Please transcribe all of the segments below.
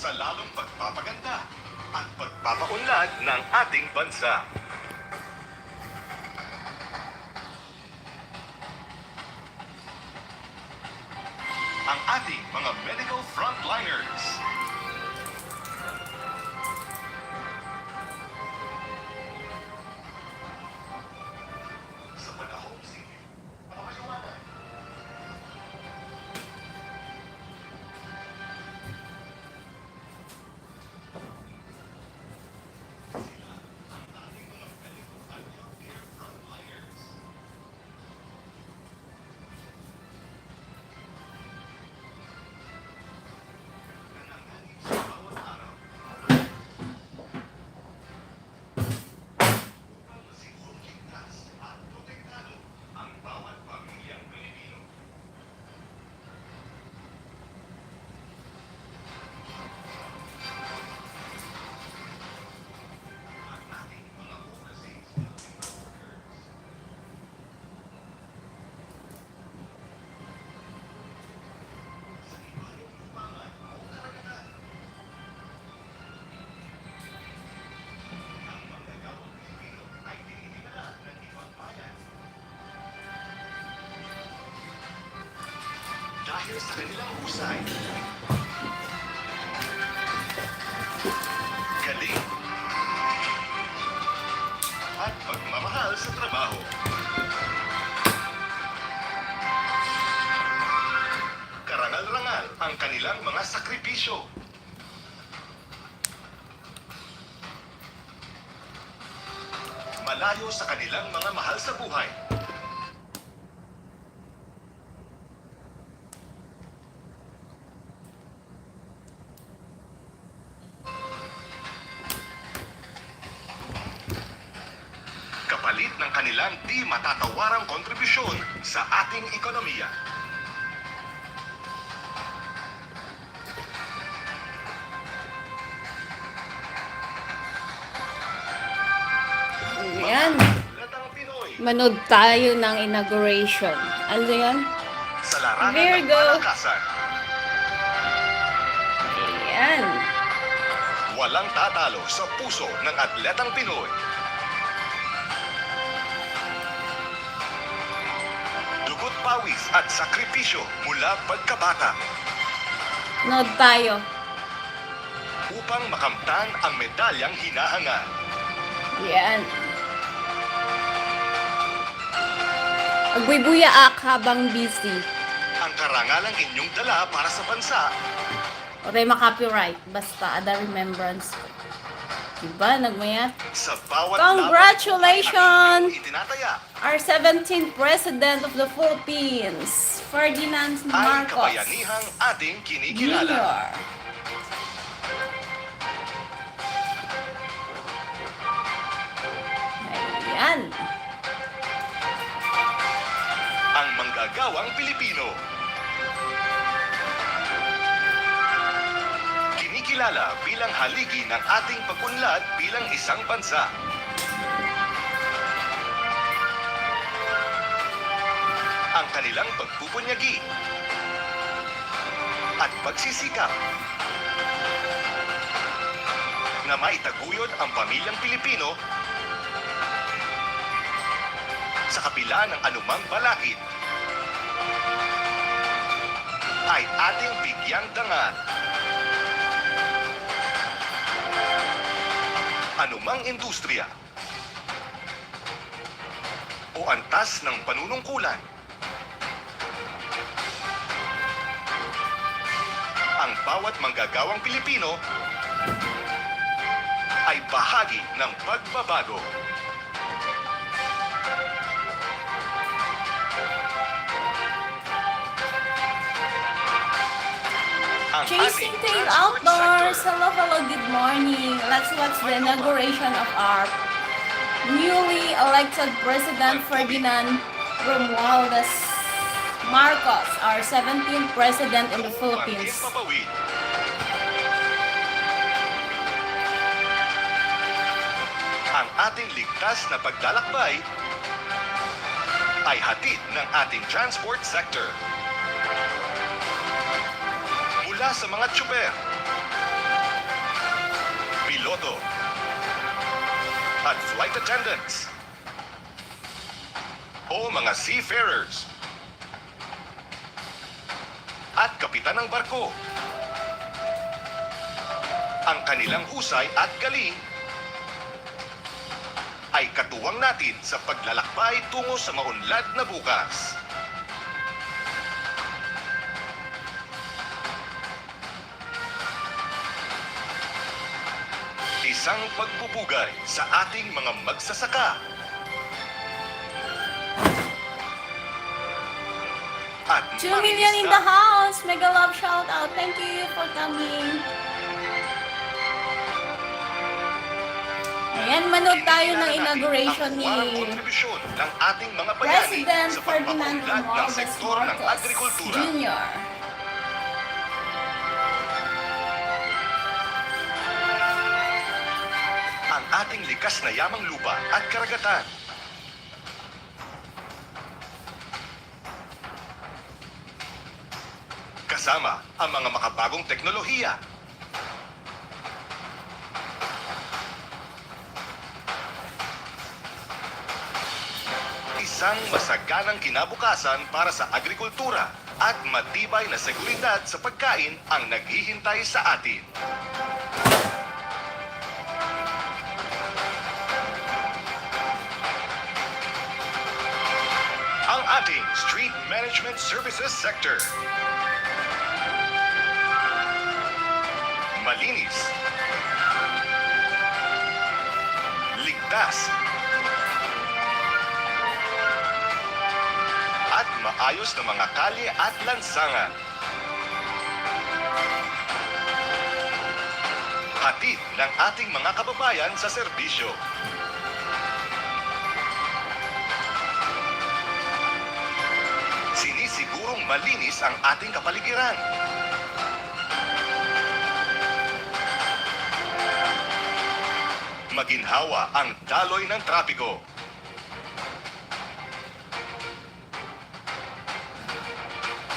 sa lalong pagpapaganda at pagpapaunlad ng ating bansa. Ang ating mga medical frontliners. Sa panahong sige, papaliwanag. Dahil sa kanilang husay, galing, at pagmamahal sa trabaho. Karangal-rangal ang kanilang mga sakripisyo. Malayo sa kanilang mga mahal sa buhay. Kapalit ng kanilang di matatawarang kontribusyon sa ating ekonomiya. Ayan. Latang Pinoy Manood tayo ng inauguration. Ano yan? sa larangan ng Virgo. palakasan. Ayan. Walang tatalo sa puso ng atletang Pinoy. Dugot pawis at sakripisyo mula pagkabata Manood tayo. upang makamtan ang medalyang hinahangad. Ayan. Agbuy-buyaak habang busy. Ang karangalang inyong dala para sa bansa O tayo makapiright. Basta, ada remembrance. Diba? Nagmayat. sa bawat Congratulations! laban at itinataya Our 17th President of the Philippines, Ferdinand ay Marcos kabayanihang ating kinikilala. Jr. Ayan. Ang manggagawang Pilipino. Kinikilala bilang haligi ng ating pag-unlad bilang isang bansa. Ang kanilang pagpupunyagi at pagsisikap na maitaguyod ang pamilyang Pilipino sa kapila ng anumang balakid ay ating bigyang dangal. Anumang industriya o antas ng panunungkulan, ang bawat manggagawang Pilipino ay bahagi ng pagbabago. Ang Chasing ating Tail transport Outdoors. sector. Hello, good morning. Let's watch the inauguration of our newly elected President Ferdinand Romualdez Marcos, our 17th President in the Philippines. Papawid. Ang ating ligtas na paglalakbay ay hatid ng ating transport sector. Mula sa mga tsuper, flight attendants o mga seafarers at kapitan ng barko. Ang kanilang husay at galing ay katuwang natin sa paglalakbay tungo sa maunlad na bukas. Isang pagpupugay sa ating mga magsasaka. At 2 million in the house! Mega love shout out. Thank you for coming. Ayan, manood tayo ng inauguration ni kontribusyon ng ating mga bayani President sa Ferdinand pagpapaunlad ng Romualdez sektor ng Marcos agrikultura. Jr. Ang ating likas na yamang lupa at karagatan. Kasama ang mga makabagong teknolohiya. Isang masaganang kinabukasan para sa agrikultura at matibay na seguridad sa pagkain ang naghihintay sa atin. Ang ating Street Management Services Sector. Malinis. Ligtas. At maayos na mga kalye at lansangan. Hatid ng ating mga kababayan sa serbisyo. Sinisigurong malinis ang ating kapaligiran. Maginhawa ang daloy ng trapiko.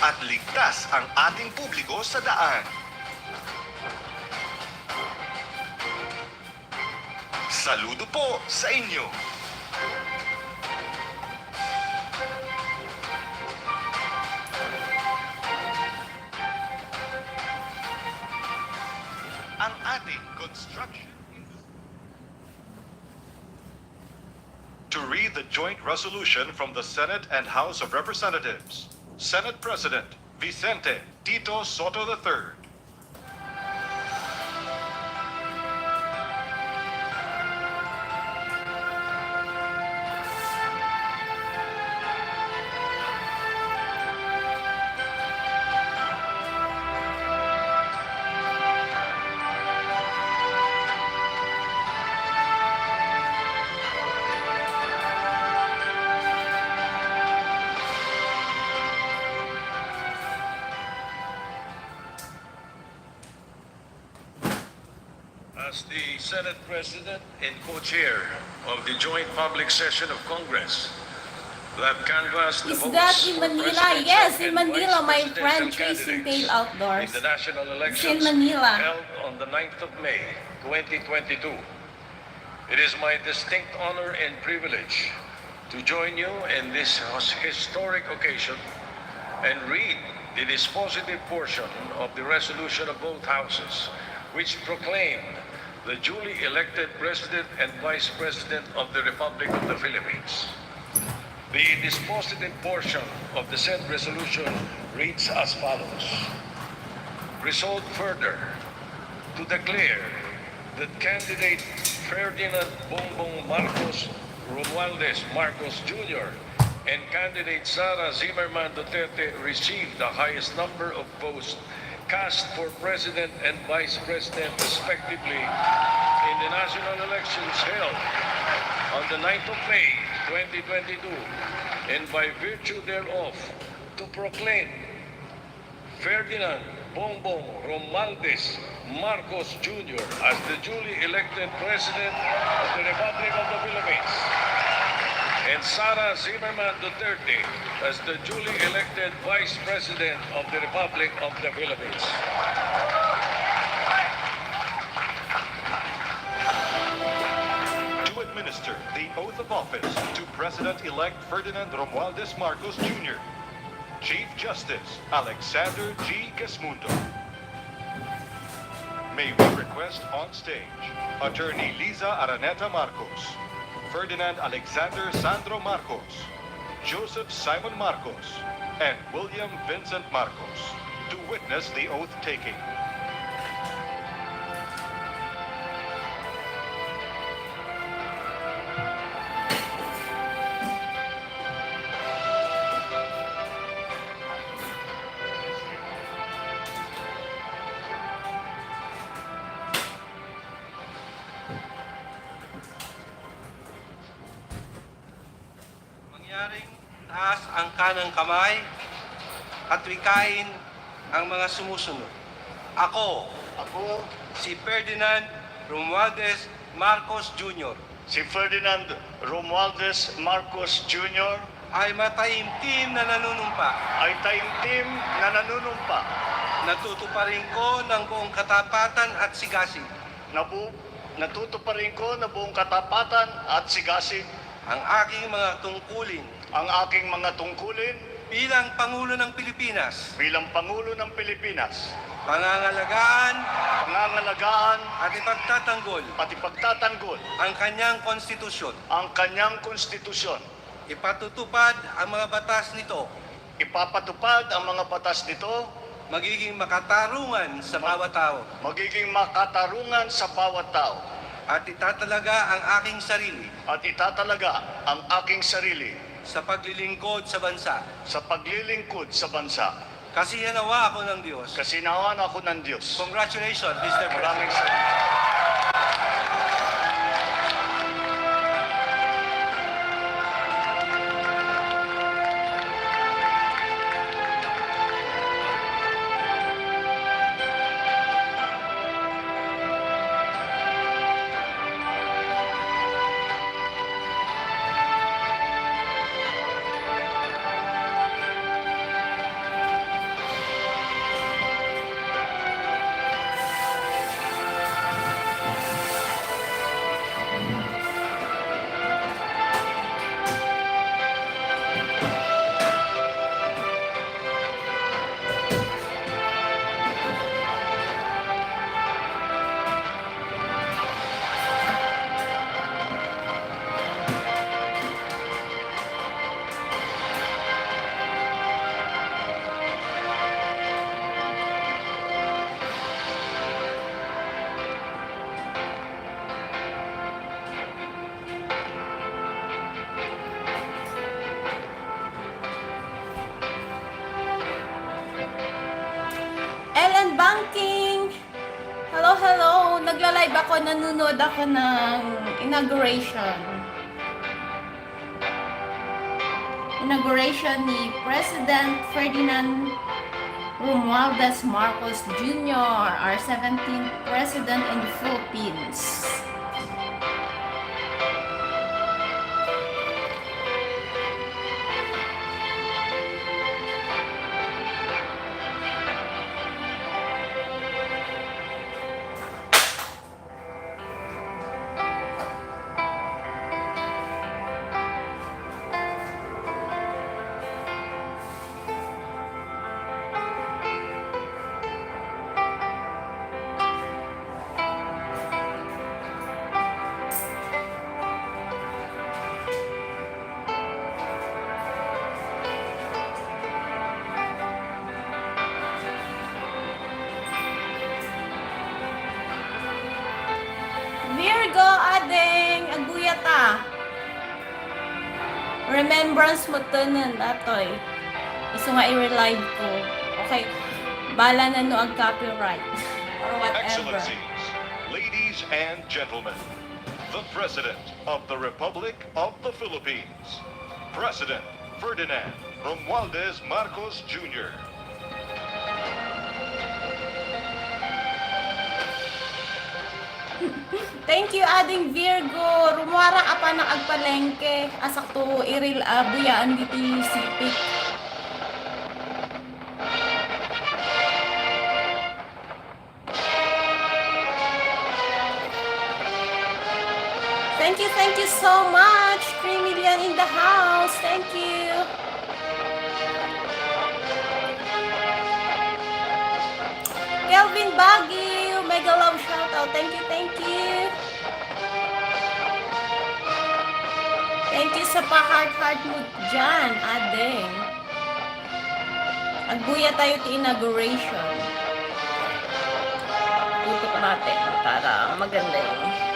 At ligtas ang ating publiko sa daan. Saludo po sa inyo. Ang ating construction. To read the joint resolution from the Senate and House of Representatives. Senate President Vicente Tito Soto III. As the Senate President and co-chair of the joint public session of Congress that canvassed the Is votes that in for Manila? presidential Yes, in and Manila, my vice friend presidential chasing candidates tail outdoors. in the national It's elections in Manila. held on the 9th of May, 2022. It is my distinct honor and privilege to join you in this historic occasion and read the dispositive portion of the resolution of both houses, which proclaimed the duly elected President and Vice President of the Republic of the Philippines. The dispositive portion of the said resolution reads as follows. Resolved further to declare that candidate Ferdinand Bongbong Marcos Romualdez Marcos Jr. and candidate Sara Zimmerman Duterte received the highest number of votes cast for President and Vice President respectively in the national elections held on the 9th of May, 2022, and by virtue thereof, to proclaim Ferdinand Bongbong Romualdez Marcos Jr. as the duly elected President of the Republic of the Philippines, and Sara Zimmerman Duterte as the duly elected Vice President of the Republic of the Philippines. To administer of office to President-elect Ferdinand Romualdez Marcos Jr. Chief Justice Alexander G. Gesmundo. May we request on stage Attorney Liza Araneta Marcos, Ferdinand Alexander Sandro Marcos, Joseph Simon Marcos, and William Vincent Marcos to witness the oath taking. Mangyaring taas ang kanang kamay at wikain ang mga sumusunod. Ako, si Ferdinand Romualdez Marcos Jr. Si Ferdinand Romualdez Marcos Jr. ay mataimtim na nanunumpa. Natutuparin ko ng buong katapatan at sigasig Natutuparin ko na buong katapatan at sigasig ang aking mga tungkulin ang aking mga tungkulin bilang Pangulo ng Pilipinas, bilang Pangulo ng Pilipinas, pangangalagaan pangangalagaan at ipagtatanggol at ipagtatanggol ang kanyang konstitusyon. ang kanyang konstitusyon. Ipatutupad ang mga batas nito, Ipapatupad ang mga batas nito, magiging makatarungan sa bawat tao, magiging makatarungan sa bawat tao, at itatalaga ang aking sarili at itatalaga ang aking sarili sa paglilingkod sa bansa. sa paglilingkod sa bansa. Kasiyanawa ako ng Diyos. Kasinawan ako ng Diyos. Congratulations, Mr. President. Maraming salamat. Ellen Banking! Hello, hello! Nagla-live ako, nanonood ako ng inauguration. Inauguration ni President Ferdinand Romualdez Marcos Jr., our 17th President in the Philippines. Virgo, adeng, aguyata. Remembrance mo to nun, atoy. Gusto nga i-relive ko. Okay, bala na no ang copyright. Or whatever. Excellencies, ladies and gentlemen, the President of the Republic of the Philippines, President Ferdinand Romualdez Marcos Jr. Thank you, ading Virgo. Rumwara apa ng agpalengke. Asak to iril buyaan dito yung sipik. Thank you so much. 3 million in the house. Thank you. Kelvin Baggy, mega love shoutout. Thank you, thank you. Thank you sa pa-heart mo dyan, Adeng. Agbuya tayo ti inauguration. Tutok natin para maganda yun.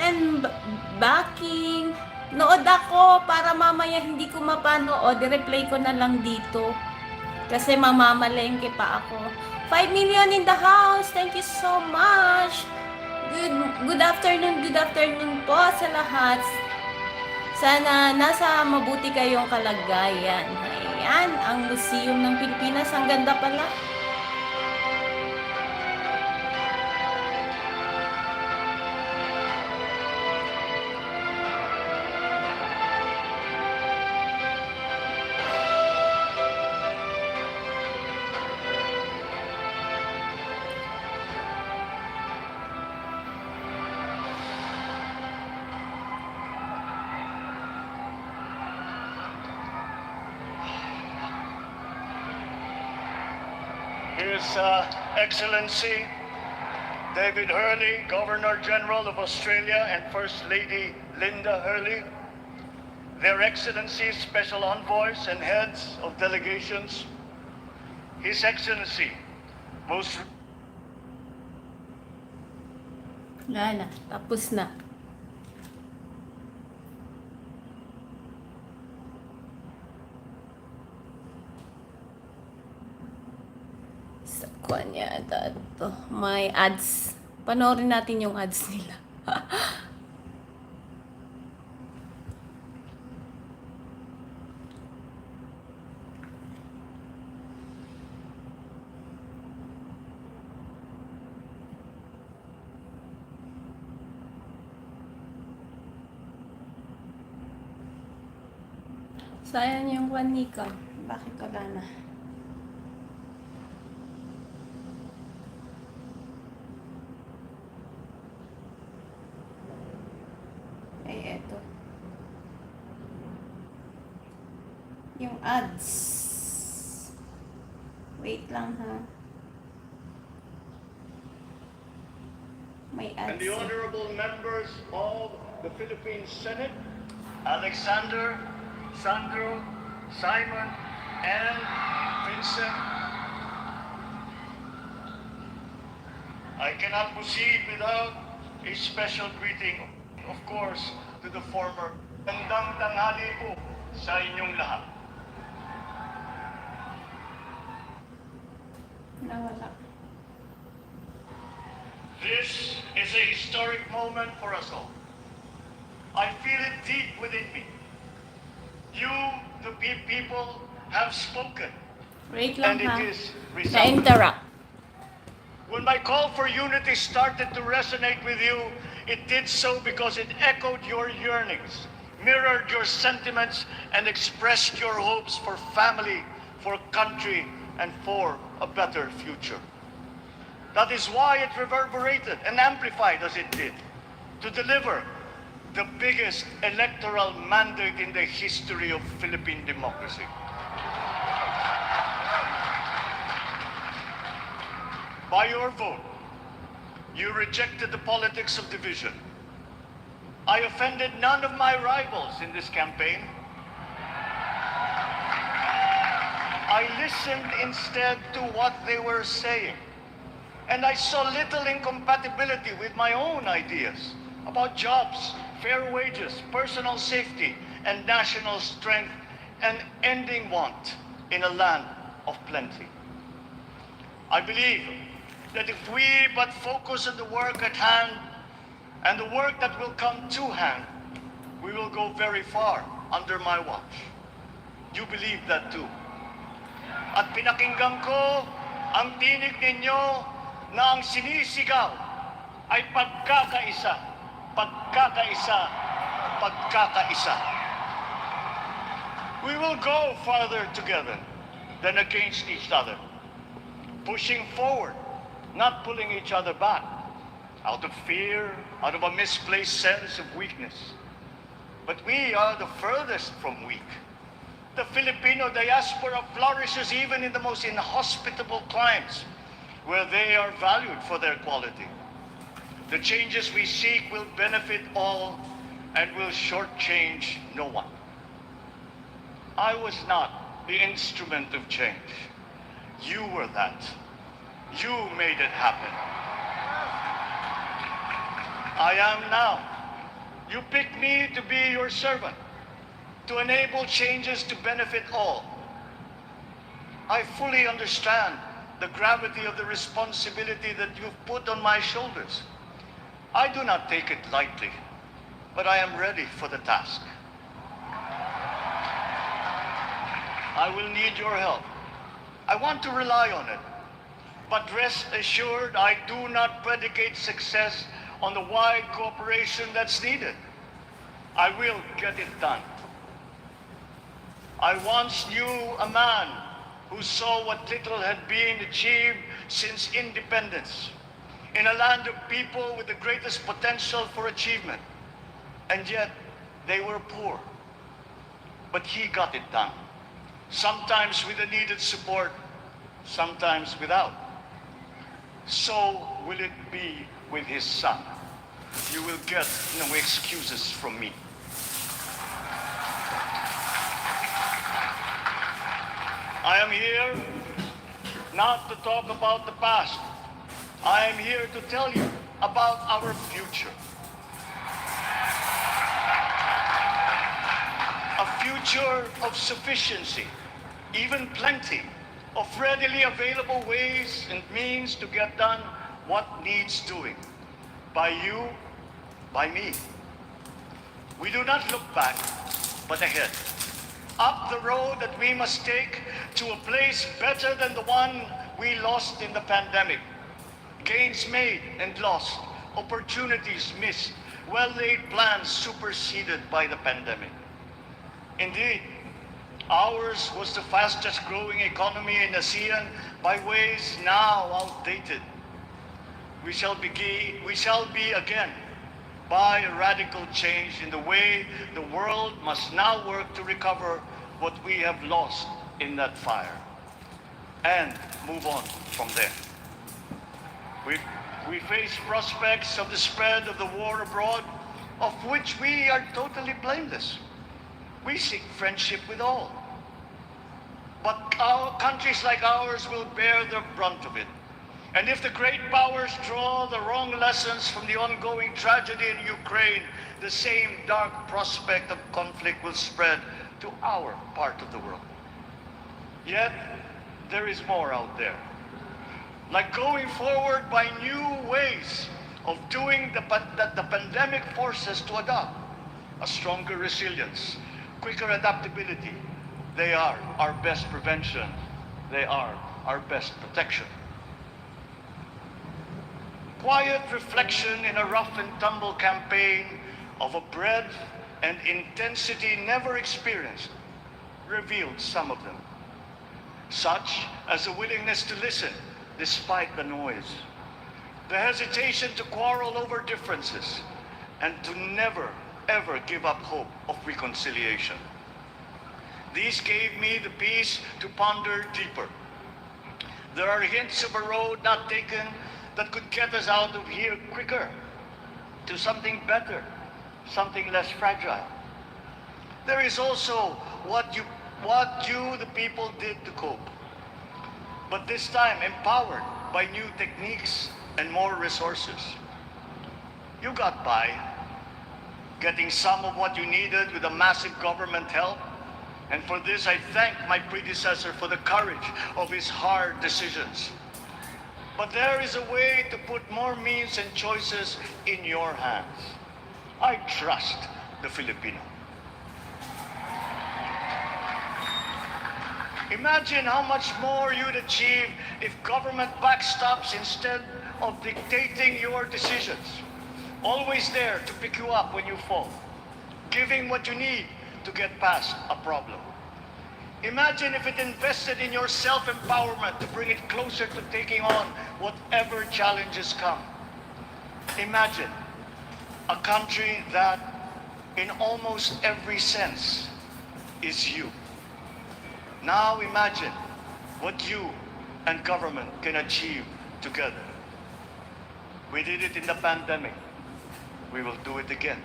And backing. Nood ako para mamaya hindi ko mapanood. I-replay ko na lang dito. Kasi mamamalengke pa ako. 5 million in the house. Thank you so much. Good afternoon po sa lahat. Sana nasa mabuti kayong kalagayan. Ayan, ang Museum ng Pilipinas. Ang ganda pala. His Excellency David Hurley, Governor General of Australia, and First Lady Linda Hurley, Their Excellencies, Special Envoys, and Heads of Delegations, His Excellency, most... Wala na, tapos na. Sa kanya to. May ads. Panoorin natin yung ads nila. Sayang yung Juanica. Bakit wala na? Ay, eto. Yung ads. Wait lang ha. May And ads. the honorable members of the Philippine Senate, Alexander, Sandro, Simon, and Vincent. I cannot proceed without a special greeting, of course, to the former. Gandang tanghali po sa inyong lahat. Nawala. This is a historic moment for us all. I feel it deep within me. You, the people, have spoken, Wait lang and ha. it is resounding. Na-interrupt. When my call for unity started to resonate with you, it did so because it echoed your yearnings, mirrored your sentiments, and expressed your hopes for family, for country, and for a better future. That is why it reverberated and amplified as it did, to deliver the biggest electoral mandate in the history of Philippine democracy. By your vote, you rejected the politics of division. I offended none of my rivals in this campaign. I listened instead to what they were saying, and I saw little incompatibility with my own ideas about jobs, fair wages, personal safety, and national strength, and ending want in a land of plenty. I believe that if we but focus on the work at hand and the work that will come to hand, we will go very far under my watch. You believe that too. At pinakinggan ko ang tinig ninyo na ang sinisigaw ay pagkakaisa, pagkakaisa, pagkakaisa. We will go farther together than against each other, pushing forward, not pulling each other back, out of fear, out of a misplaced sense of weakness. But we are the furthest from weak. The Filipino diaspora flourishes even in the most inhospitable climes, where they are valued for their quality. The changes we seek will benefit all and will shortchange no one. I was not the instrument of change. You were that. You made it happen. I am now. You picked me to be your servant, to enable changes to benefit all. I fully understand the gravity of the responsibility that you've put on my shoulders. I do not take it lightly, but I am ready for the task. I will need your help. I want to rely on it. But rest assured, I do not predicate success on the wide cooperation that's needed. I will get it done. I once knew a man who saw what little had been achieved since independence in a land of people with the greatest potential for achievement. And yet, they were poor. But he got it done. Sometimes with the needed support, sometimes without. So will it be with his son. You will get no excuses from me. I am here not to talk about the past. I am here to tell you about our future. A future of sufficiency, even plenty, of readily available ways and means to get done what needs doing. By you, by me. We do not look back, but ahead. Up the road that we must take to a place better than the one we lost in the pandemic. Gains made and lost, opportunities missed, well-laid plans superseded by the pandemic. Indeed, ours was the fastest growing economy in ASEAN by ways now outdated. We shall be again by a radical change in the way the world must now work to recover what we have lost in that fire and move on from there. We face prospects of the spread of the war abroad, of which we are totally blameless. We seek friendship with all. But countries like ours will bear the brunt of it. And if the great powers draw the wrong lessons from the ongoing tragedy in Ukraine, the same dark prospect of conflict will spread to our part of the world. Yet, there is more out there. Like going forward by new ways of doing that the pandemic forces to adopt. A stronger resilience, quicker adaptability. They are our best prevention. They are our best protection. Quiet reflection in a rough and tumble campaign of a breadth and intensity never experienced revealed some of them, such as a willingness to listen despite the noise, the hesitation to quarrel over differences, and to never, ever give up hope of reconciliation. These gave me the peace to ponder deeper. There are hints of a road not taken that could get us out of here quicker, to something better, something less fragile. There is also what you, the people, did to cope. But this time empowered by new techniques and more resources. You got by, getting some of what you needed with a massive government help. And for this, I thank my predecessor for the courage of his hard decisions. But there is a way to put more means and choices in your hands. I trust the Filipino. Imagine how much more you'd achieve if government backstops instead of dictating your decisions. always there to pick you up when you fall, giving what you need to get past a problem. Imagine if it invested in your self-empowerment to bring it closer to taking on whatever challenges come. Imagine a country that, in almost every sense, is you. Now imagine what you and government can achieve together. We did it in the pandemic. We will do it again.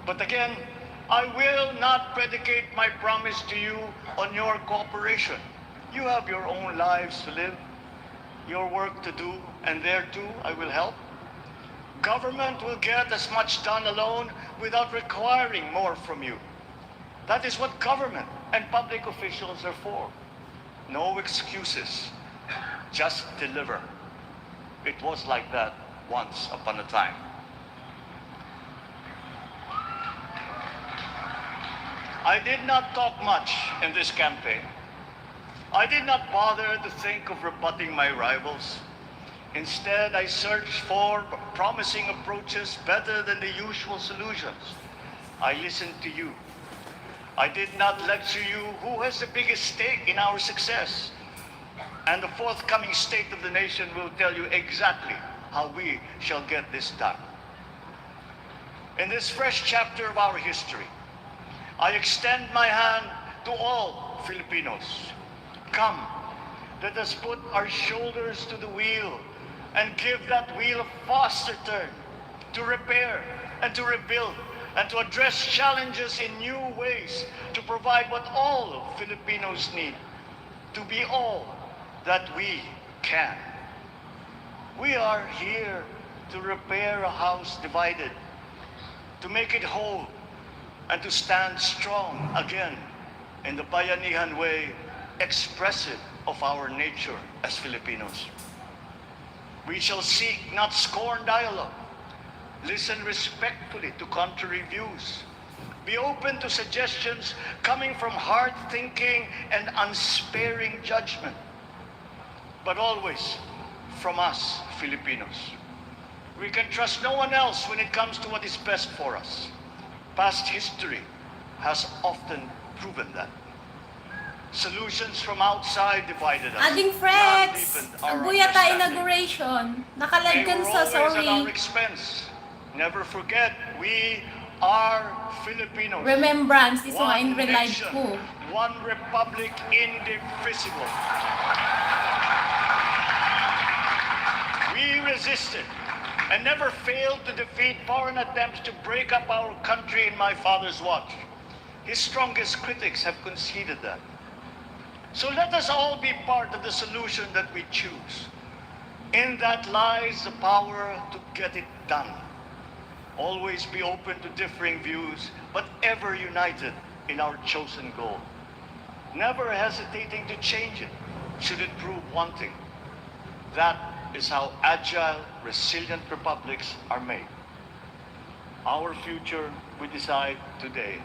But again, I will not predicate my promise to you on your cooperation. You have your own lives to live, your work to do, and there too I will help. Government will get as much done alone without requiring more from you. That is what government and public officials are for. No excuses, just deliver. It was like that once upon a time. I did not talk much in this campaign. I did not bother to think of rebutting my rivals. Instead, I searched for promising approaches better than the usual solutions. I listened to you. I did not lecture you who has the biggest stake in our success. And the forthcoming State of the Nation will tell you exactly how we shall get this done. In this fresh chapter of our history, I extend my hand to all Filipinos. Come, let us put our shoulders to the wheel and give that wheel a faster turn to repair and to rebuild and to address challenges in new ways, to provide what all Filipinos need, to be all that we can. We are here to repair a house divided, to make it whole, and to stand strong again in the Bayanihan way, expressive of our nature as Filipinos. We shall seek, not scorn dialogue. Listen respectfully to contrary views. Be open to suggestions coming from hard thinking and unsparing judgment. But always from us, Filipinos. We can trust no one else when it comes to what is best for us. Past history has often proven that. Solutions from outside divided us. Ading not Frex, deepened ang our buyata understanding. inauguration. They Nakalagyan were sa always at our sorry. expense. Never forget, we are Filipinos. Remembrance, this mga in One real life nation, ko. one republic, indivisible. We resisted and never failed to defeat foreign attempts to break up our country in my father's watch. His strongest critics have conceded that. So let us all be part of the solution that we choose. In that lies the power to get it done. Always be open to differing views, but ever united in our chosen goal. Never hesitating to change it, should it prove wanting. That is how agile, resilient republics are made. Our future we decide today.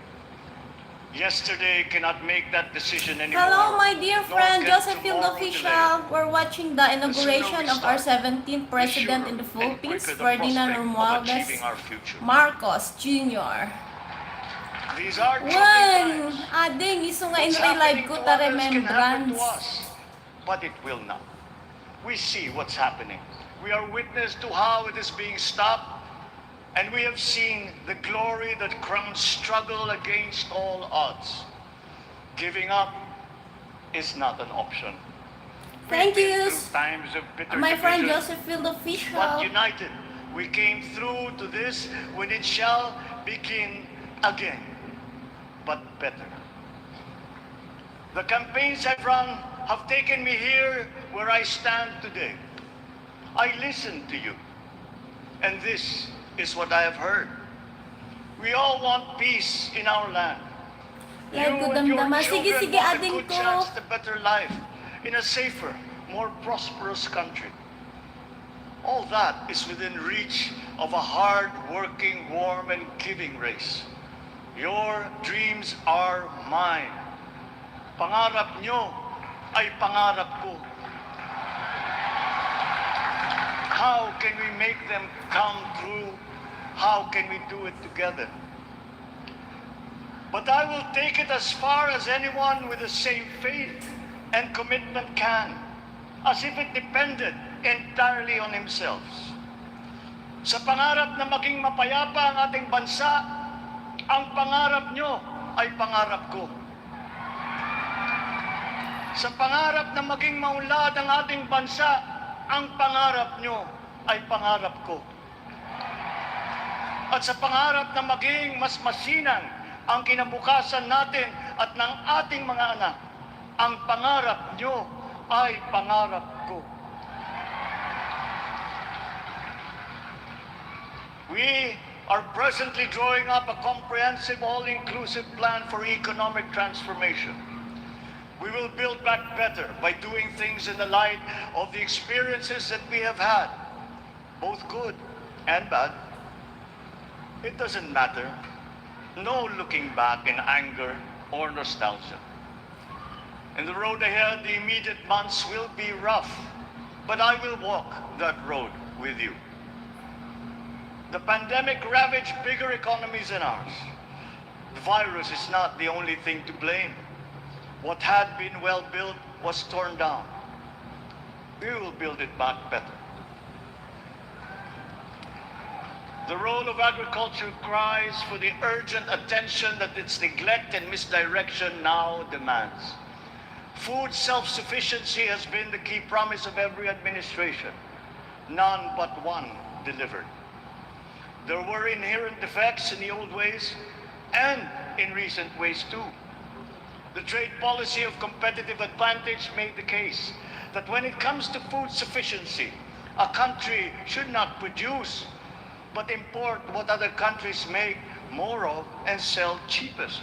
Yesterday cannot make that decision anymore. Hello, my dear nor friend, can Joseph Field tomorrow Official. delay. We're watching the inauguration of our 17th president in the Philippines, Ferdinand Romualdez Marcos Jr. These are troubling Wan, times. ading, iso nga in What's real life happening ko to ta others can happen to remembrance. us, but it will not. We see what's happening. We are witness to how it is being stopped, and we have seen the glory that crowns struggle against all odds. Giving up is not an option. Thank We've been you, through times of bitter my friend division, Joseph Field but Official. united, we came through to this when it shall begin again, but better. The campaigns I've run have taken me here where I stand today. I listened to you, and this is what I have heard. We all want peace in our land. Like ko You and your damdama. Sige, children sige, want a ading good ko. chance at a better life in a safer, more prosperous country. All that is within reach of a hard-working, warm, and giving race. Your dreams are mine. Pangarap nyo ay pangarap ko. how can we make them come true? How can we do it together? But I will take it as far as anyone with the same faith and commitment can, as if it depended entirely on himself. Sa pangarap na maging mapayapa ang ating bansa, ang pangarap nyo ay pangarap ko. Sa pangarap na maging maunlad ang ating bansa, ang pangarap nyo ay pangarap ko. At sa pangarap na maging mas masinang ang kinabukasan natin at ng ating mga anak, ang pangarap nyo ay pangarap ko. We are presently drawing up a comprehensive, all-inclusive plan for economic transformation. We will build back better by doing things in the light of the experiences that we have had, both good and bad. It doesn't matter. No looking back in anger or nostalgia. In the road ahead, the immediate months will be rough, but I will walk that road with you. The pandemic ravaged bigger economies than ours. The virus is not the only thing to blame. What had been well built was torn down. We will build it back better. The role of agriculture cries for the urgent attention that its neglect and misdirection now demands. Food self-sufficiency has been the key promise of every administration. None but one delivered. There were inherent defects in the old ways and in recent ways too. The trade policy of competitive advantage made the case that when it comes to food sufficiency, a country should not produce but import what other countries make more of and sell cheapest.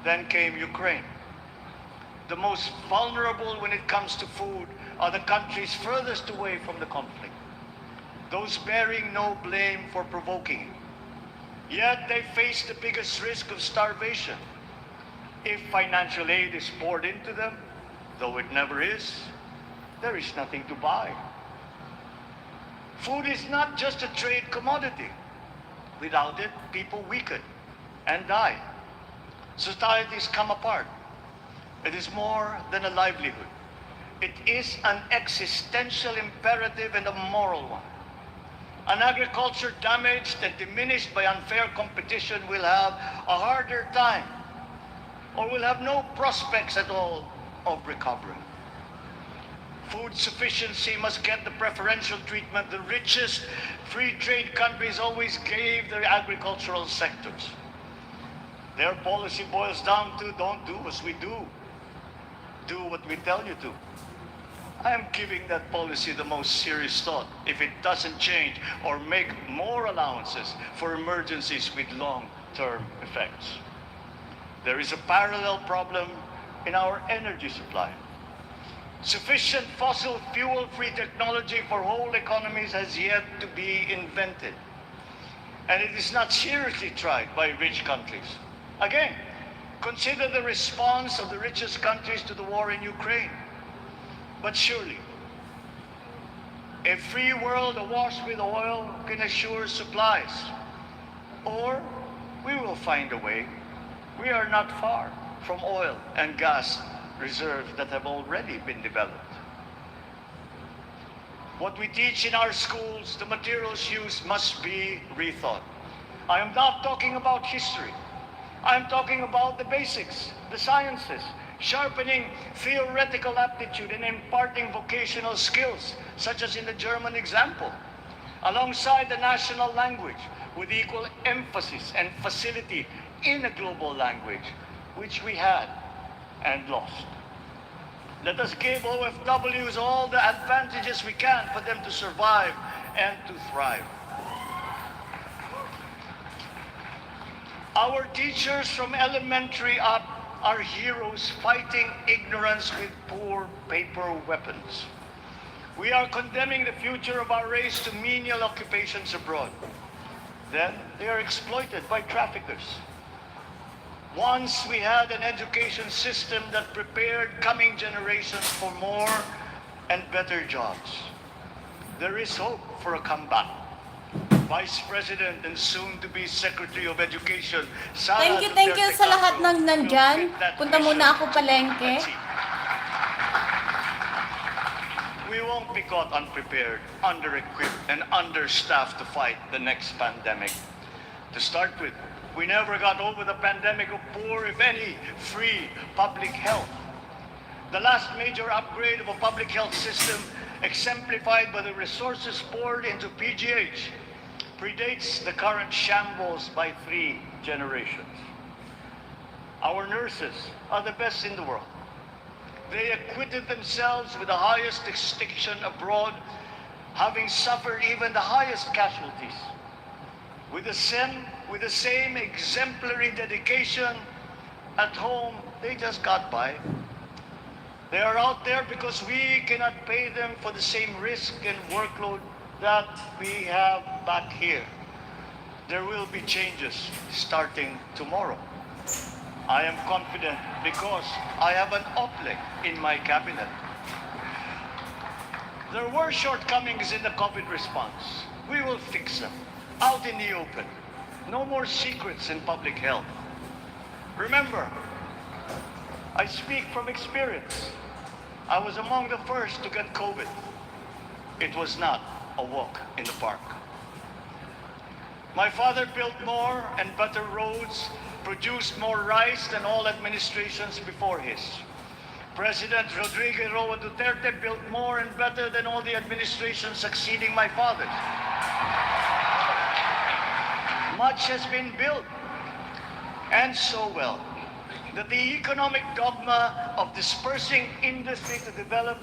Then came Ukraine. The most vulnerable when it comes to food are the countries furthest away from the conflict, those bearing no blame for provoking it. Yet they face the biggest risk of starvation. If financial aid is poured into them, though it never is, there is nothing to buy. Food is not just a trade commodity. Without it, people weaken and die. Societies come apart. It is more than a livelihood. It is an existential imperative and a moral one. An agriculture damaged and diminished by unfair competition will have a harder time or will have no prospects at all of recovery. Food sufficiency must get the preferential treatment the richest free trade countries always gave their agricultural sectors. Their policy boils down to don't do as we do. Do what we tell you to. I am giving that policy the most serious thought if it doesn't change or make more allowances for emergencies with long-term effects. There is a parallel problem in our energy supply. Sufficient fossil fuel-free technology for whole economies has yet to be invented. And it is not seriously tried by rich countries. Again, consider the response of the richest countries to the war in Ukraine. But surely, a free world awash with oil can assure supplies. Or we will find a way. We are not far from oil and gas reserves that have already been developed. What we teach in our schools, the materials used must be rethought. I am not talking about history. I am talking about the basics, the sciences, sharpening theoretical aptitude and imparting vocational skills, such as in the German example, alongside the national language with equal emphasis and facility in a global language, which we had and lost. Let us give OFWs all the advantages we can for them to survive and to thrive. Our teachers from elementary up are heroes fighting ignorance with poor paper weapons. We are condemning the future of our race to menial occupations abroad. Then they are exploited by traffickers. Once we had an education system that prepared coming generations for more and better jobs. there is hope for a comeback. Vice President and soon-to-be Secretary of Education, Sara Thank you Duterte sa lahat Castro, ng will nandyan. fit that Punta mission muna ako palengke. at sea. We won't be caught unprepared, under-equipped, and understaffed to fight the next pandemic. To start with, we never got over the pandemic of poor, if any, free public health. The last major upgrade of a public health system, exemplified by the resources poured into PGH, predates the current shambles by 3 generations. Our nurses are the best in the world. They acquitted themselves with the highest distinction abroad, having suffered even the highest casualties. With the same exemplary dedication at home, they just got by. They are out there because we cannot pay them for the same risk and workload that we have back here. There will be changes starting tomorrow. I am confident because I have an OPLEC in my cabinet. There were shortcomings in the COVID response. We will fix them out in the open. No more secrets in public health. Remember, I speak from experience. I was among the first to get COVID. It was not a walk in the park. My father built more and better roads, produced more rice than all administrations before his. President Rodrigo Roa Duterte built more and better than all the administrations succeeding my father's. Much has been built, and so well, that the economic dogma of dispersing industry to develop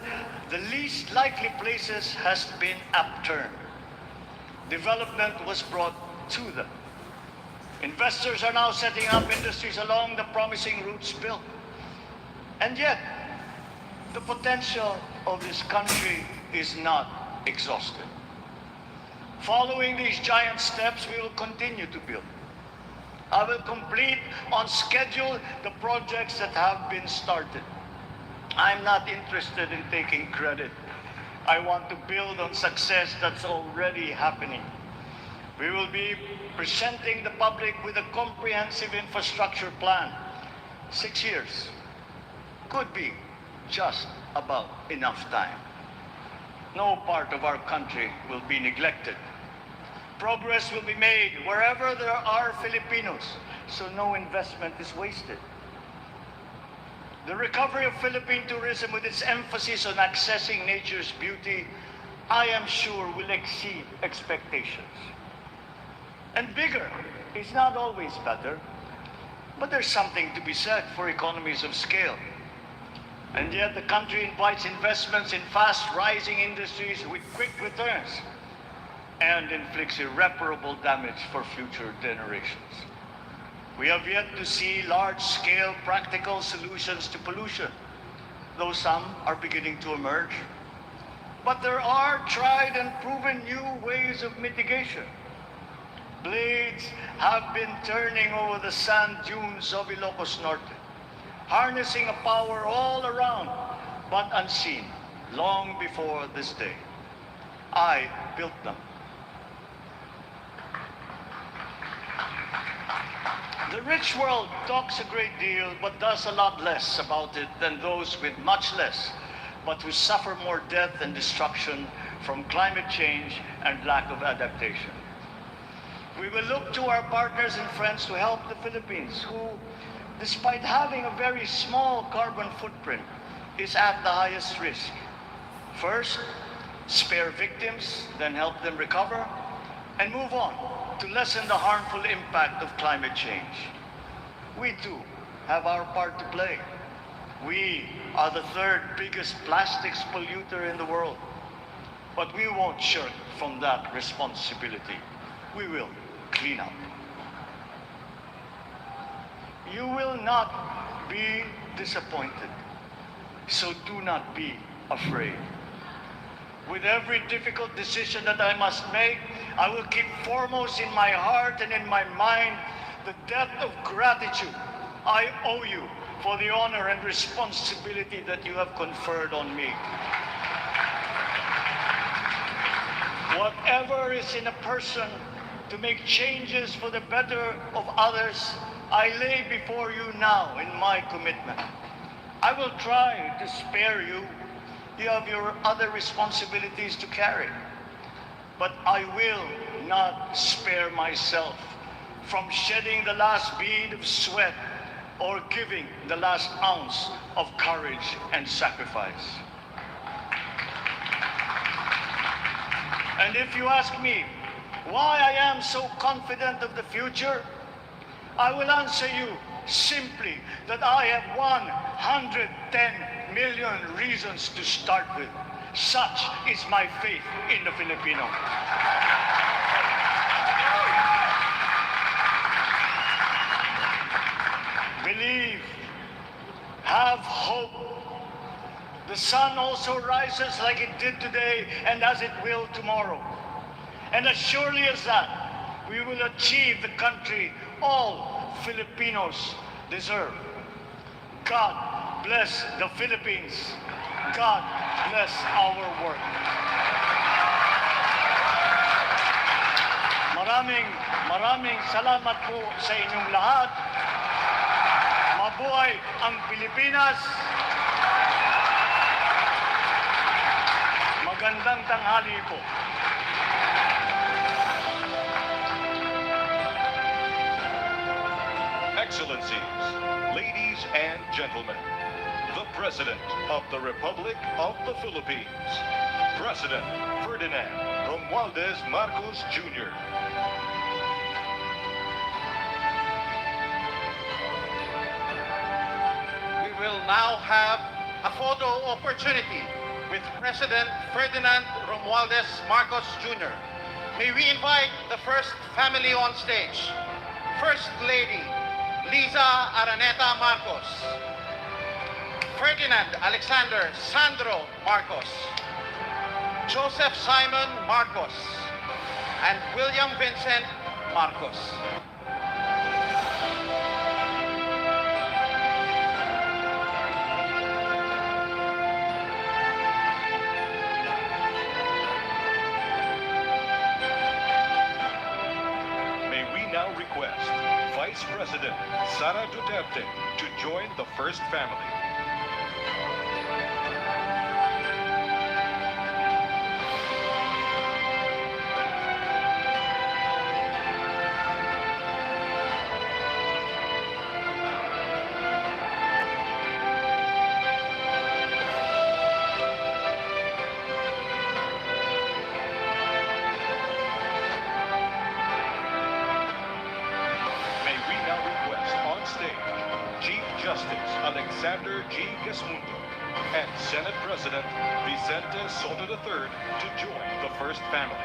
the least likely places has been upturned. Development was brought to them. Investors are now setting up industries along the promising routes built. And yet, the potential of this country is not exhausted. Following these giant steps, we will continue to build. I will complete on schedule the projects that have been started. I'm not interested in taking credit. I want to build on success that's already happening. We will be presenting the public with a comprehensive infrastructure plan. 6 years could be just about enough time. No part of our country will be neglected. Progress will be made wherever there are Filipinos, so no investment is wasted. The recovery of Philippine tourism with its emphasis on accessing nature's beauty, I am sure will exceed expectations. And bigger is not always better, but there's something to be said for economies of scale. And yet the country invites investments in fast-rising industries with quick returns and inflicts irreparable damage for future generations. We have yet to see large-scale practical solutions to pollution, though some are beginning to emerge. But there are tried and proven new ways of mitigation. Blades have been turning over the sand dunes of Ilocos Norte, harnessing a power all around, but unseen, long before this day. I built them. The rich world talks a great deal, but does a lot less about it than those with much less, but who suffer more death and destruction from climate change and lack of adaptation. We will look to our partners and friends to help the Philippines, who, despite having a very small carbon footprint, is at the highest risk. First, spare victims, then help them recover, and move on to lessen the harmful impact of climate change. We too have our part to play. We are the third biggest plastics polluter in the world, but we won't shirk from that responsibility. We will clean up. You will not be disappointed, so do not be afraid. With every difficult decision that I must make, I will keep foremost in my heart and in my mind the debt of gratitude I owe you for the honor and responsibility that you have conferred on me. Whatever is in a person to make changes for the better of others, I lay before you now in my commitment. I will try to spare you. You have your other responsibilities to carry. But I will not spare myself from shedding the last bead of sweat or giving the last ounce of courage and sacrifice. And if you ask me why I am so confident of the future, I will answer you simply that I have 110 million reasons to start with. Such is my faith in the Filipino. Believe, have hope. The sun also rises like it did today and as it will tomorrow. And as surely as that, we will achieve the country all Filipinos deserve. God bless the Philippines. God bless our work. Maraming salamat po sa inyong lahat. Mabuhay ang Pilipinas. Magandang tanghali po. Excellencies, ladies and gentlemen, the President of the Republic of the Philippines, President Ferdinand Romualdez Marcos Jr. We will now have a photo opportunity with President Ferdinand Romualdez Marcos Jr. May we invite the first family on stage. First Lady Liza Araneta Marcos, Ferdinand Alexander Sandro Marcos, Joseph Simon Marcos, and William Vincent Marcos. May we now request Vice President Sara Duterte to join the first family. May we now request on stage Chief Justice Alexander G. Gasmundo and Senate President Vicente Soto III to join the first family.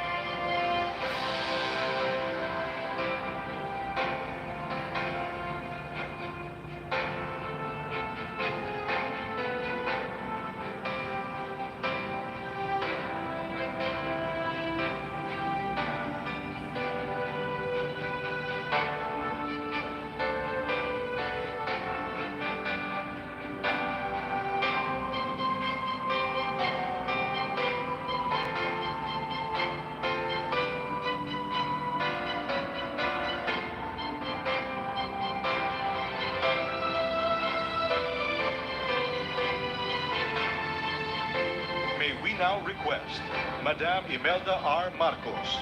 May we now request Madam Imelda R. Marcos,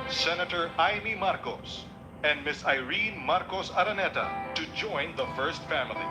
Senator Amy Marcos, and Miss Irene Marcos Araneta to join the first family.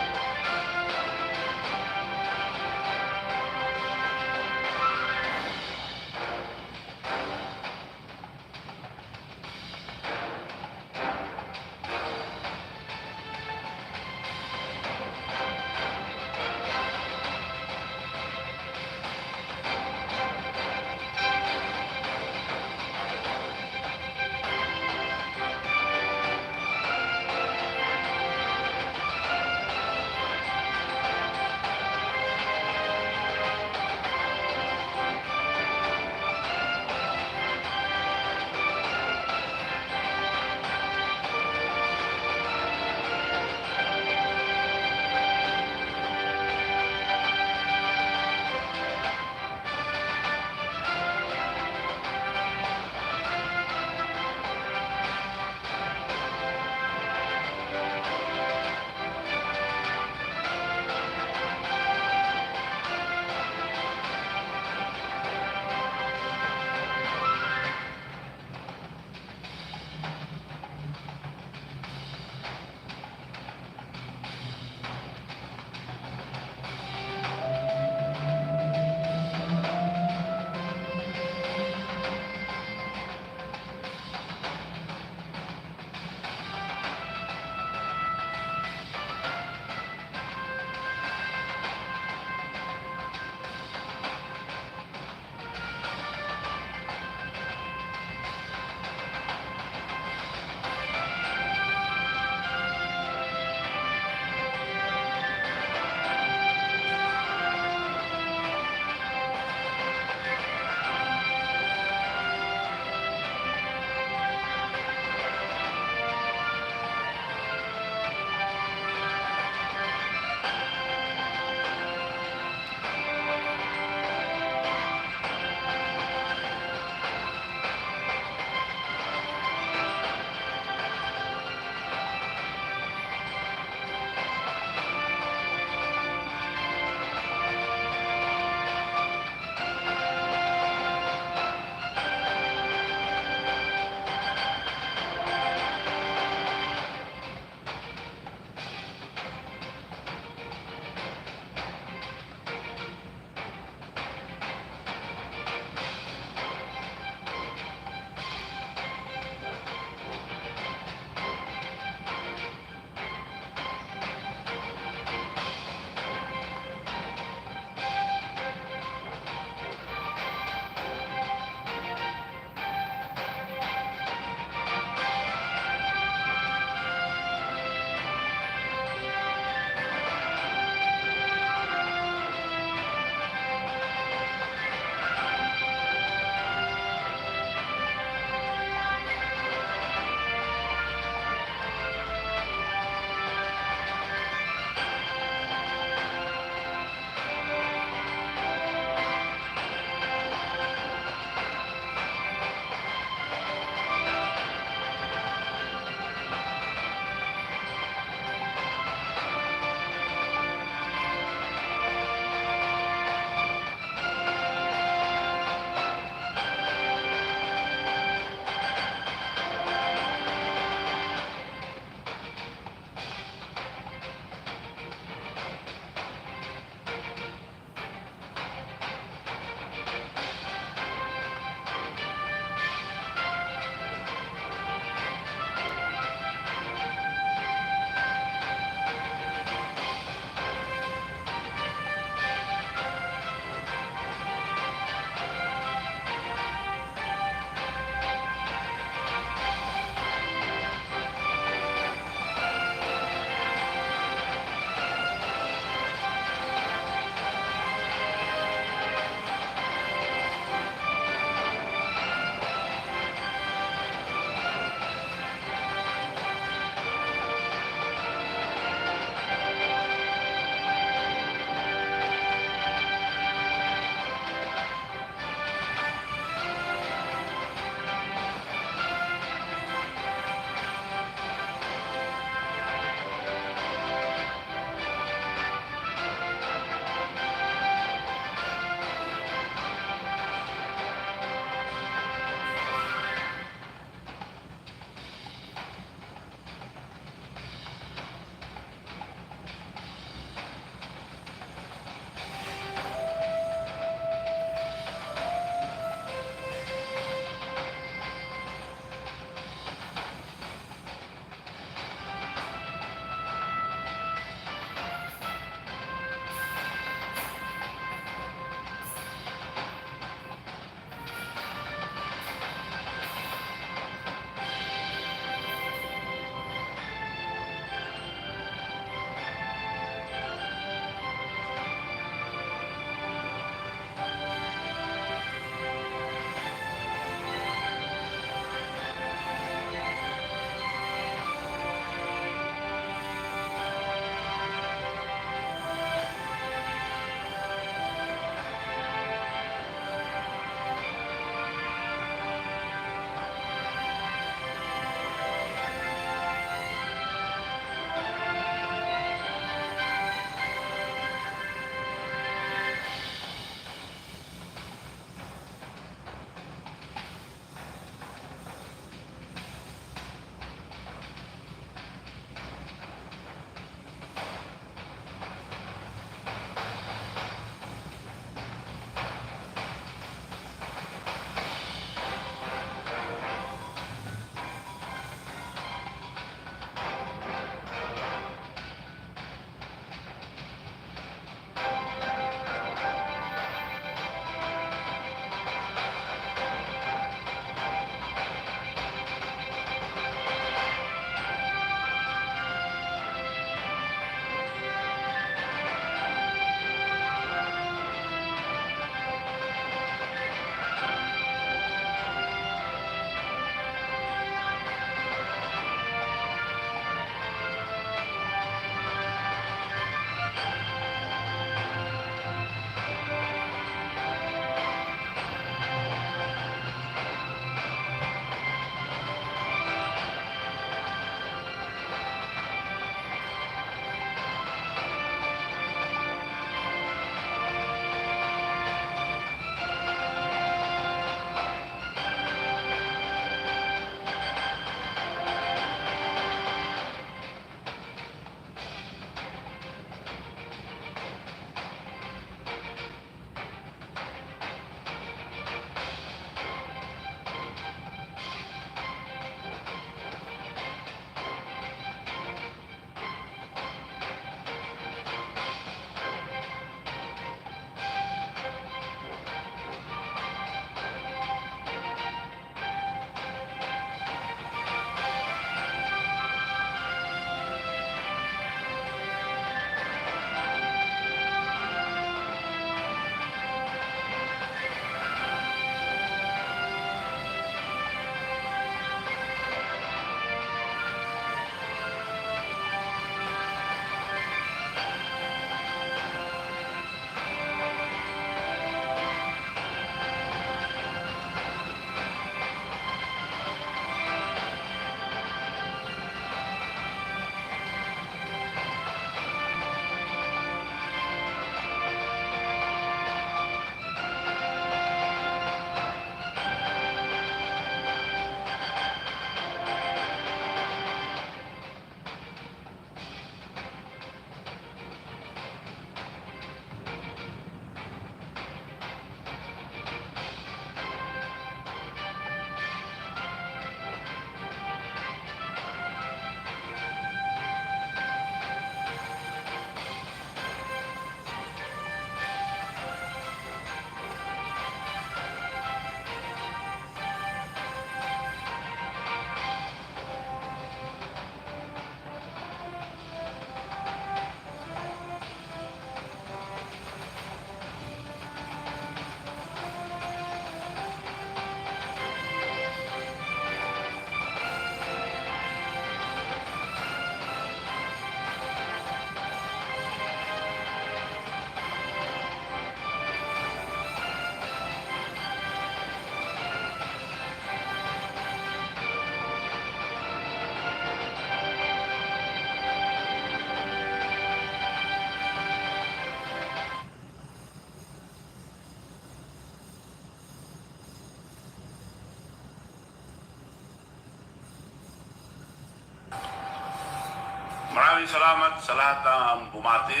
Maraming salamat sa lahat ng bumati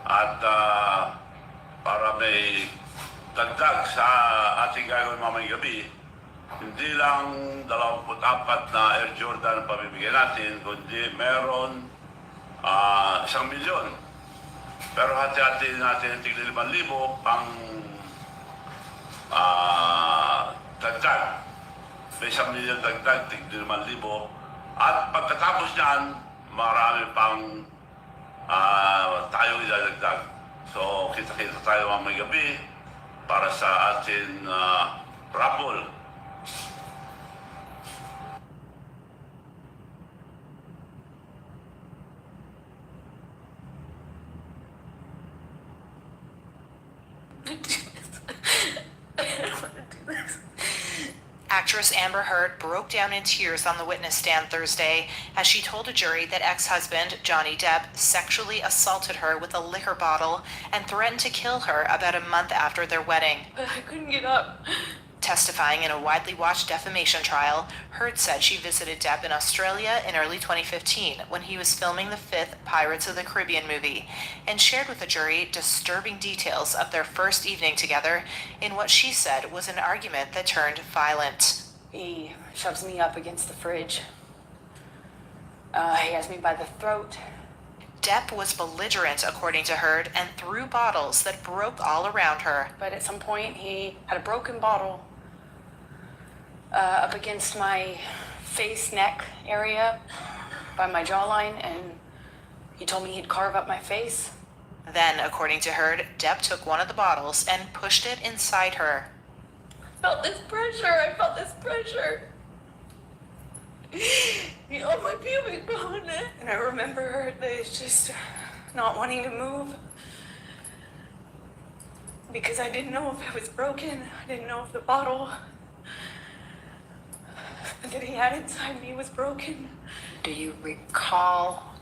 at para may dagdag sa ating gagawin mamayang gabi, hindi lang 24 na Air Jordan ang pamibigyan natin, kundi meron 1,000,000. Pero hati-hati natin tigli 5,000 pang dagdag. May 1,000,000 dagdag, tigli 5,000. At pagkatapos niyan, marami pang tayong idadagdag. So, kita-kita tayo mamayang gabi para sa ating raffle. Actress Amber Heard broke down in tears on the witness stand Thursday as she told a jury that ex-husband Johnny Depp sexually assaulted her with a liquor bottle and threatened to kill her about a month after their wedding. I couldn't get up. Testifying in a widely watched defamation trial, Heard said she visited Depp in Australia in early 2015 when he was filming the 5th Pirates of the Caribbean movie, and shared with the jury disturbing details of their first evening together in what she said was an argument that turned violent. He shoves me up against the fridge. He has me by the throat. Depp was belligerent, according to Heard, and threw bottles that broke all around her. But at some point, he had a broken bottle up against my face, neck area by my jawline, and he told me he'd carve up my face. Then, according to Heard, Depp took one of the bottles and pushed it inside her. I felt this pressure. On my pubic bone. And I remember just not wanting to move. Because I didn't know if it was broken. I didn't know if the bottle that he had inside me was broken. Do you recall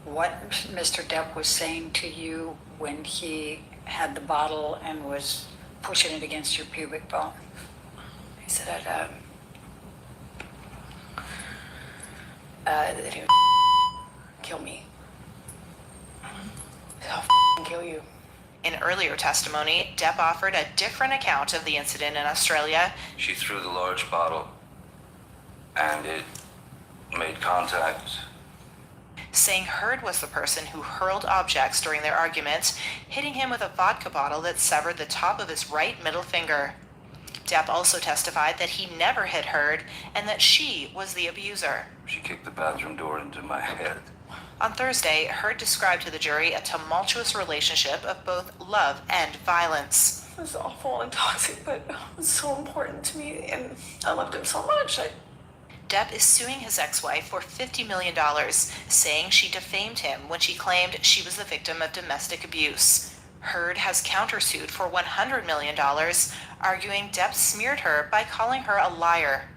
what Mr. Depp was saying to you when he had the bottle and was pushing it against your pubic bone? He said that he would kill me. I'll kill you. In earlier testimony, Depp offered a different account of the incident in Australia. She threw the large bottle and it made contact. Saying Heard was the person who hurled objects during their arguments, hitting him with a vodka bottle that severed the top of his right middle finger. Depp also testified that he never hit Heard and that she was the abuser. She kicked the bathroom door into my head. On Thursday, Heard described to the jury a tumultuous relationship of both love and violence. It was awful and toxic, but it was so important to me, and I loved him so much. Depp is suing his ex-wife for $50 million, saying she defamed him when she claimed she was the victim of domestic abuse. Heard has countersued for $100 million, arguing Depp smeared her by calling her a liar.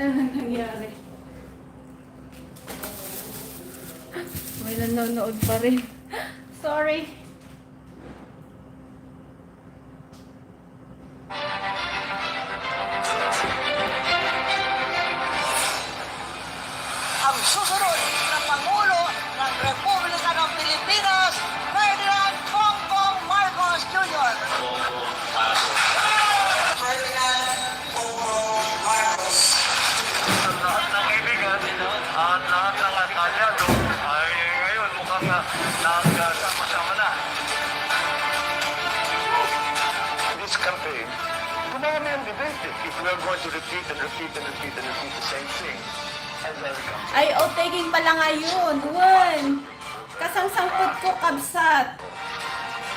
na nangyari. May nanonood pa rin. Sorry. Ang susunod na Pangulo ng Republika ng Pilipinas, Ferdinand Bongbong Marcos Jr. Ferdinand Bongbong Marcos. Lahat ng kaibigan at lahat ng kalyado ay ngayon mukhang nagsama-sama na. This campaign, dumami ang debate. If we are going to repeat and repeat and repeat and repeat the same thing, and then we come. Ay, taking pala ngayon. Wen. Kasangsangkot ko, kabsat.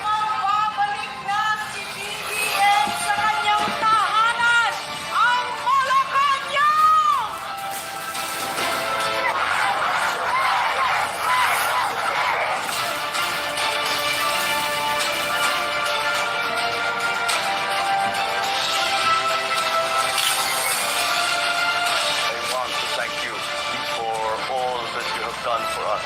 Magbabalik na si BBM sa kanyang tahanan, ang Malacanang! I want to thank you for all that you have done for us.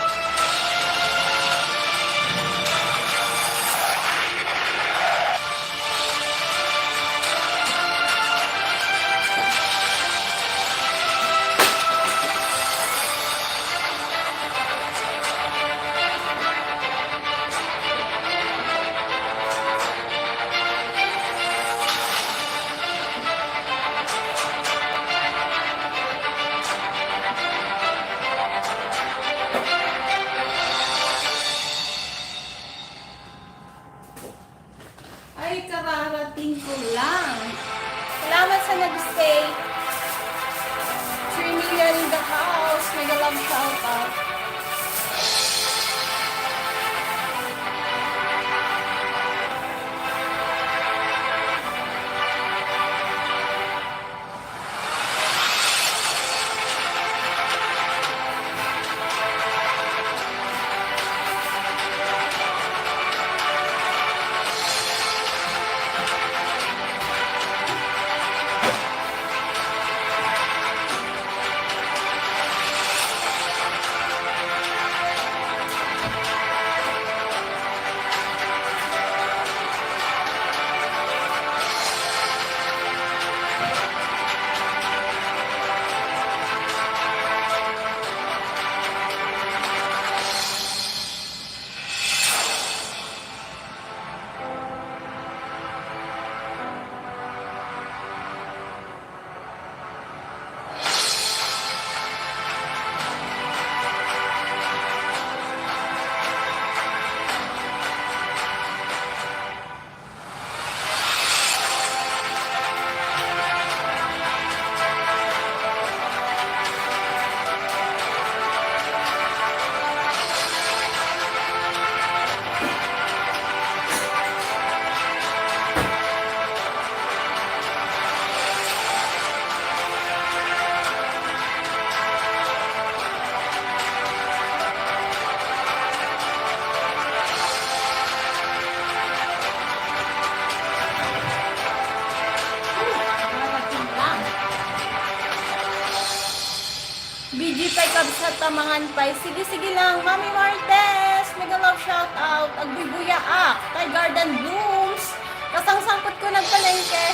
Ay, kararating ko lang. Salamat sa nag-stay. 3 million in the house. Mega love shout out. BG pay kabsat tamangan pay. Sige lang. Mami Martes. Mega love shout out. Agbibuya ak. Kay Garden Blooms. Kasangsangkot ko nagpalengke.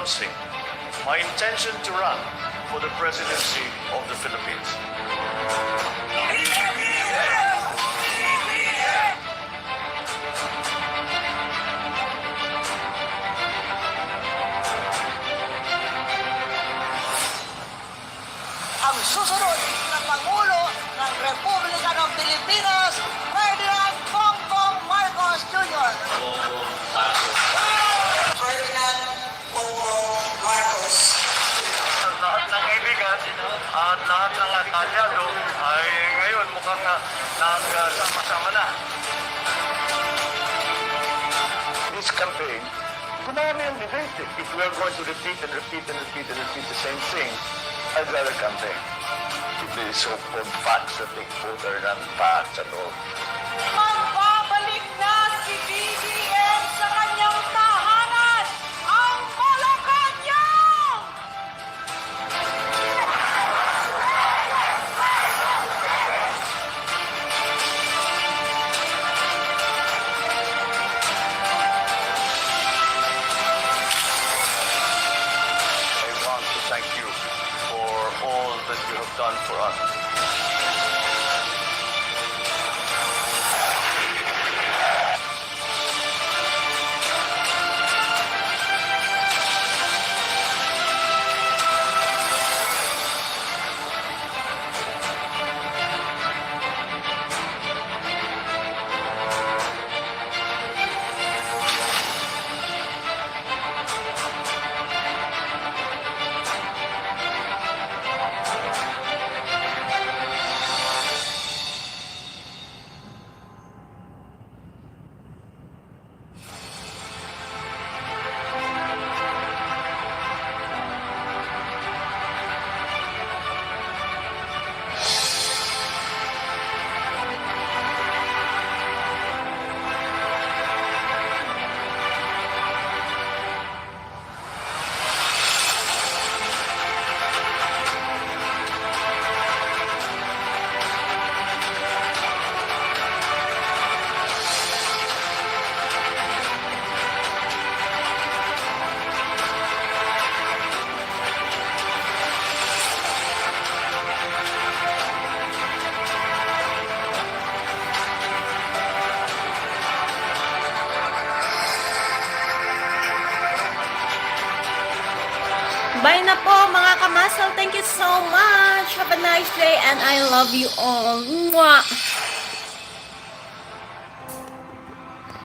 announcing my intention to run for the presidency of the Philippines. Ang susunod na Pangulo ng Republika ng Pilipinas, Ferdinand Bongbong Marcos Jr. Ferdinand Bongbong Marcos. Ang lahat ng kaibigan at lahat ng kalyado ay ngayon mukhang nagsama-sama na. This campaign, kunami ang debate. If we are going to repeat and repeat and repeat and repeat the same thing, I'd rather campaign. These so-called facts that they quote are not facts at all. Magbabalik na si BBM sa kanyang tahanan, ang Malacanang! I want to thank you for all that you have done for us. Bye na po mga kamasal. Thank you so much. Have a nice day and I love you all. Mwah!